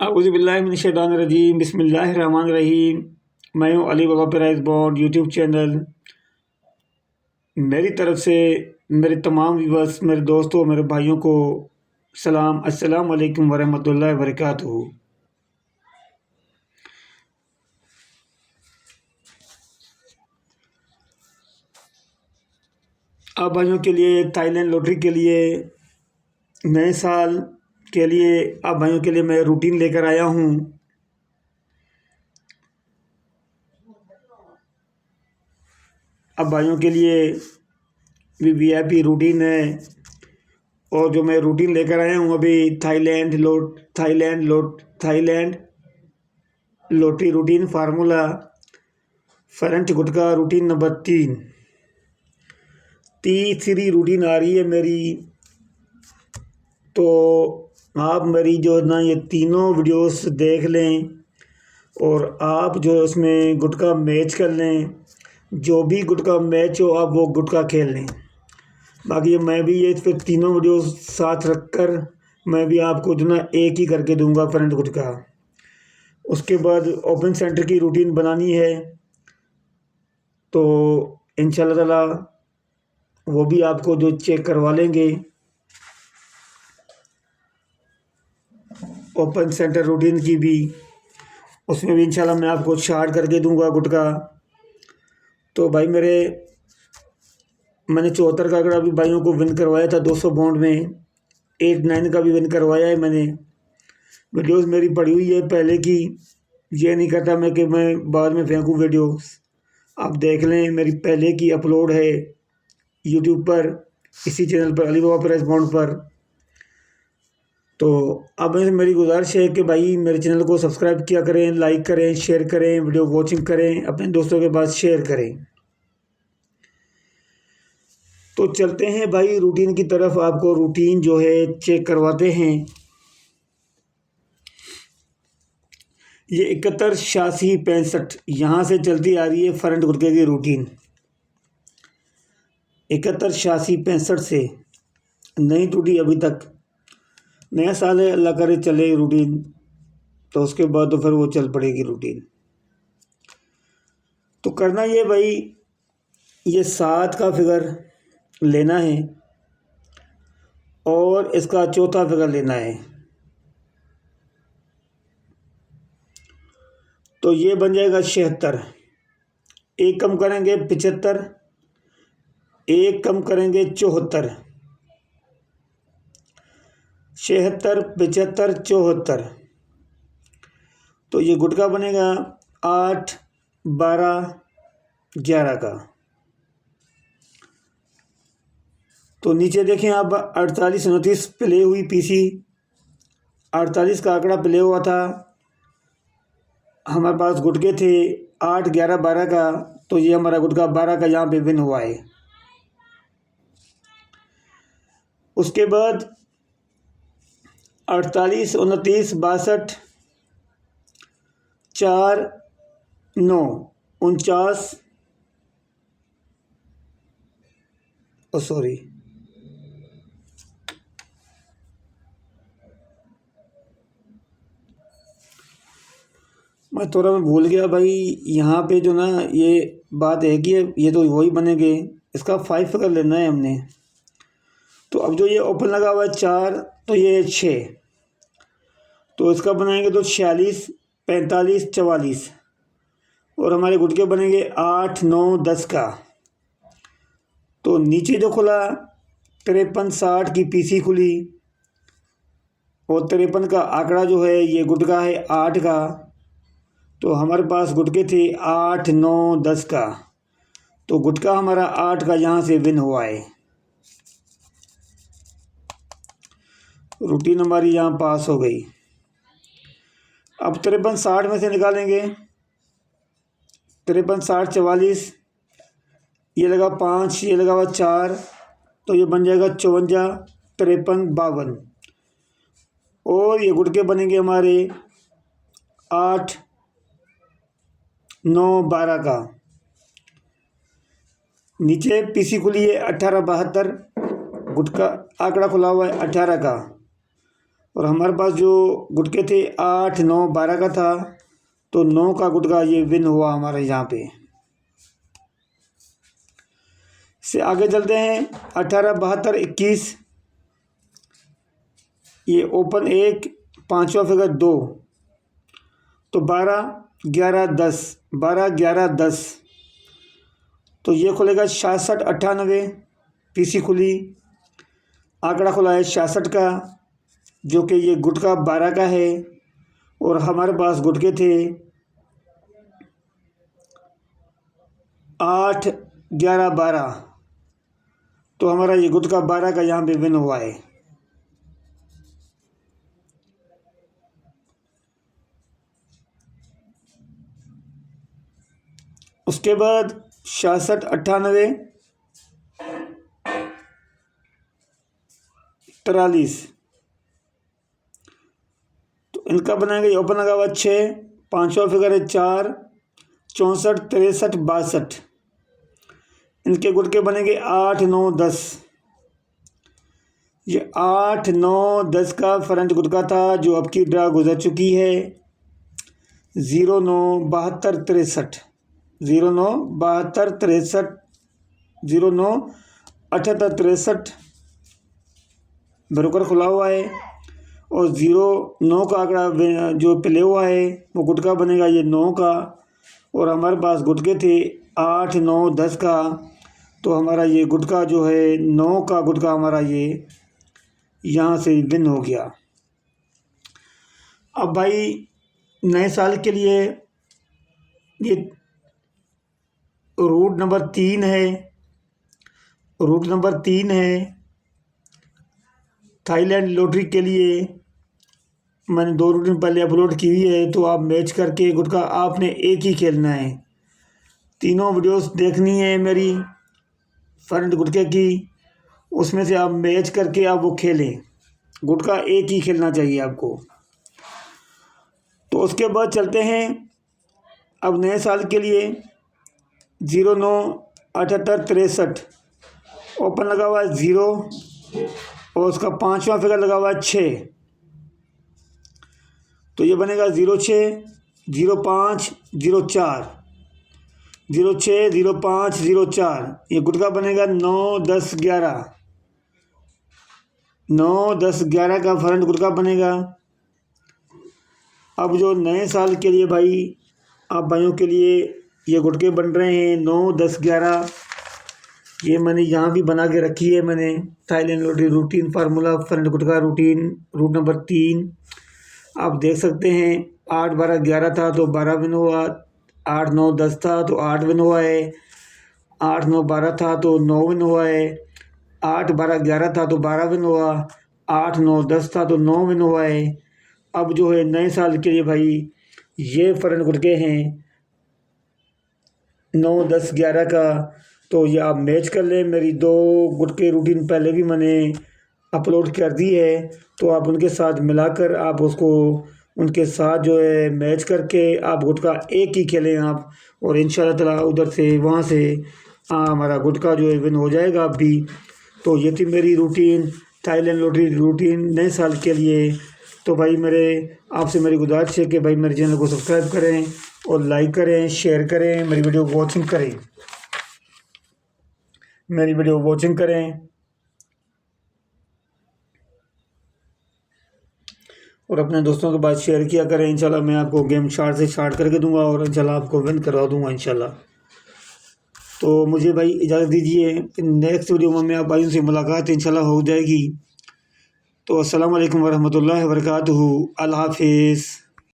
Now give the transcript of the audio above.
औज़ुबिल्लाहिमिनश्शैतानिर्रजीम बिस्मिल्लाहिर्रहमानिर्रहीम। मैं हूँ अली बाबा प्राइज़ बॉन्ड यूट्यूब चैनल। मेरी तरफ से मेरे तमाम व्यूअर्स, मेरे दोस्तों, मेरे भाइयों को सलाम, अस्सलाम वालेकुम वरहमतुल्लाहि वबरकातुहू। आप भाइयों के लिए थाईलैंड लॉटरी के लिए नए साल के लिए आप भाइयों के लिए मैं रूटीन लेकर आया हूँ। अब भाइयों के लिए भी वीआईपी रूटीन है, और जो मैं रूटीन लेकर आया हूँ अभी Thailand lottery routine formula French गुटका रूटीन नंबर 3 रूटीन आ रही है मेरी। तो आप मेरी जो ना ये तीनों वीडियोस देख लें, और आप जो उसमें गुटका मैच कर लें, जो भी गुटका मैच हो आप वो गुटका खेल लें। बाकी मैं भी ये फिर तीनों वीडियो साथ रखकर मैं भी आपको जो ना एक ही करके दूंगा फ्रेंड गुटका। उसके बाद ओपन सेंटर की रूटीन बनानी है, तो इंशाल्लाह ताला वो भी आपको जो चेक करवा लेंगे। ओपन सेंटर रूटीन की भी उसमें भी इंशाल्लाह मैं आपको शार्ट करके दूंगा गुटका। तो भाई मैंने 74 का आंकड़ा भी भाइयों को विन करवाया था 200 बॉन्ड में। 89 का भी विन करवाया है मैंने। वीडियोस मेरी पड़ी हुई है पहले की। ये नहीं करता मैं कि मैं बाद में फेंकूँ वीडियोस। आप देख लें, मेरी पहले की अपलोड है यूट्यूब पर, इसी चैनल पर अली बाबा प्राइज़ बॉन्ड पर। तो अब मेरी गुजारिश है कि भाई मेरे चैनल को सब्सक्राइब किया करें, लाइक करें, शेयर करें, वीडियो वॉचिंग करें, अपने दोस्तों के पास शेयर करें। तो चलते हैं भाई रूटीन की तरफ, आपको रूटीन जो है चेक करवाते हैं। ये 71 86 65 यहाँ से चलती आ रही है फ्रंट गुटके की रूटीन। 71 86 65 से नहीं टूटी अभी तक। नया साल है, अल्लाह करे चले रूटीन, तो उसके बाद तो फिर वो चल पड़ेगी रूटीन। तो करना ये भाई, ये 7 का फिगर लेना है और इसका चौथा फिगर लेना है। तो ये बन जाएगा 76। एक कम करेंगे 75, एक कम करेंगे 74। 76 75 74। तो ये गुटका बनेगा 8 12 11 का। तो नीचे देखें आप 48 29 प्ले हुई पीसी। 48 का आंकड़ा प्ले हुआ था। हमारे पास गुटके थे 8 11 12 का, तो ये हमारा गुटका 12 का यहाँ पे विन हुआ है। उसके बाद 48 29 62 4 9 49, सॉरी मैं थोड़ा भूल गया भाई। यहाँ पे जो ना ये बात है कि ये तो वही बनेंगे। इसका 5 फिगर लेना है हमने। तो अब जो ये ओपन लगा हुआ है 4, तो ये 6, तो इसका बनाएंगे तो 46 45 44, और हमारे गुटके बनेंगे 8 9 10 का। तो नीचे जो खुला 53 60 की पीसी खुली, और 53 का आंकड़ा जो है ये गुटका है 8 का। तो हमारे पास गुटके थे 8 9 10 का, तो गुटका हमारा 8 का यहाँ से विन हुआ है। रूटीन हमारी यहाँ पास हो गई। अब 53 60 में से निकालेंगे। 53 60 44, ये लगा 5, ये लगा हुआ 4, तो ये बन जाएगा 54 53 52, और ये गुटके बनेंगे हमारे 8 9 12 का। नीचे पीसी खुली है 18 72, गुटका आंकड़ा खुला हुआ है 18 का, और हमारे पास जो गुटके थे 8, 9, 12 का था, तो 9 का गुटका ये विन हुआ हमारे यहाँ पे। से आगे चलते हैं 18, 72, 21, ये ओपन 1, पाँचवा फिगर 2, तो 12, 11, 10, 12, 11, 10, तो ये खुलेगा 66, 98, पीसी खुली, आंकड़ा खुला है 66 का, जो कि ये गुटका 12 का है और हमारे पास गुटके थे 8, 11, 12, तो हमारा ये गुटका 12 का यहाँ पे विन हुआ है। उसके बाद 66, 98, 43, तो इनका बनाएंगे ओपन लगा हुआ 6, पाँचवा फिगर है 4, 64, 63, 62, इनके गुटके बनेंगे 8, 9, 10, ये 8, 9, 10 का फ्रंट गुटका था जो अब की ड्रा गुजर चुकी है। 09, 72, 63, 09, 72, 63, 09, 78, 63 ब्रोकर खुला हुआ है और 09 का आंकड़ा जो प्ले हुआ है वो गुटका बनेगा ये 9 का, और हमारे पास गुटके थे 8, 9, 10 का, तो हमारा ये गुटका जो है 9 का गुटका हमारा ये यहाँ से विन हो गया। अब भाई नए साल के लिए ये रूट नंबर 3 है, रूट नंबर 3 है थाईलैंड लॉटरी के लिए। मैंने 2 रूटीन पहले अपलोड की हुई है, तो आप मैच करके गुटका आपने एक ही खेलना है। तीनों वीडियोस देखनी है मेरी फ्रंट गुटके की, उसमें से आप मैच करके आप वो खेलें। गुटका एक ही खेलना चाहिए आपको। तो उसके बाद चलते हैं अब नए साल के लिए 09, 78, 63 ओपन लगा हुआ है 0 और उसका पाँचवा फिगर लगा हुआ है 6, तो ये बनेगा 06, 05, 04, 06, 05, 04, ये गुटका बनेगा 9, 10, 11, 9, 10, 11 का फ्रंट गुटका बनेगा। अब जो नए साल के लिए भाई आप भाइयों के लिए ये गुटके बन रहे हैं 9, 10, 11, ये मैंने यहाँ भी बना के रखी है। मैंने Thailand lottery routine formula front गुटका रूटीन रूट नंबर 3 आप देख सकते हैं। 8, 12, 11 था तो 12 विन हुआ, 8, 9, 10 था तो 8 विन हुआ है, 8, 9, 12 था तो 9 विन हुआ है, 8, 12, 11 था तो 12 विन हुआ, 8, 9, 10 था तो 9 विन हुआ है। अब जो है नए साल के लिए भाई ये फ्रंट गुटके हैं 9, 10, 11 का, तो ये आप मैच कर लें। मेरी 2 गुटके रूटीन पहले भी मैंने अपलोड कर दी है, तो आप उनके साथ मिलाकर आप उसको उनके साथ जो है मैच करके आप गुटका एक ही खेलें आप, और इंशाल्लाह ताला उधर से वहाँ से हमारा गुटका जो है विन हो जाएगा अब भी। तो ये थी मेरी रूटीन थाईलैंड लॉटरी रूटीन नए साल के लिए। तो भाई आपसे मेरी गुजारिश है कि भाई मेरे चैनल को सब्सक्राइब करें और लाइक करें, शेयर करें, मेरी वीडियो वॉचिंग करें, मेरी वीडियो वॉचिंग करें और अपने दोस्तों के पास शेयर किया करें। इंशाल्लाह मैं आपको गेम शार्ट से शार्ट करके दूंगा और इंशाल्लाह आपको विन करवा दूंगा इंशाल्लाह। तो मुझे भाई इजाज़त दीजिए, नेक्स्ट वीडियो में मैं आप भाइयों से मुलाकात इंशाल्लाह हो जाएगी। तो अस्सलाम वालेकुम वरहमतुल्लाहि वबरकातुहू। अल्लाह हाफिज़।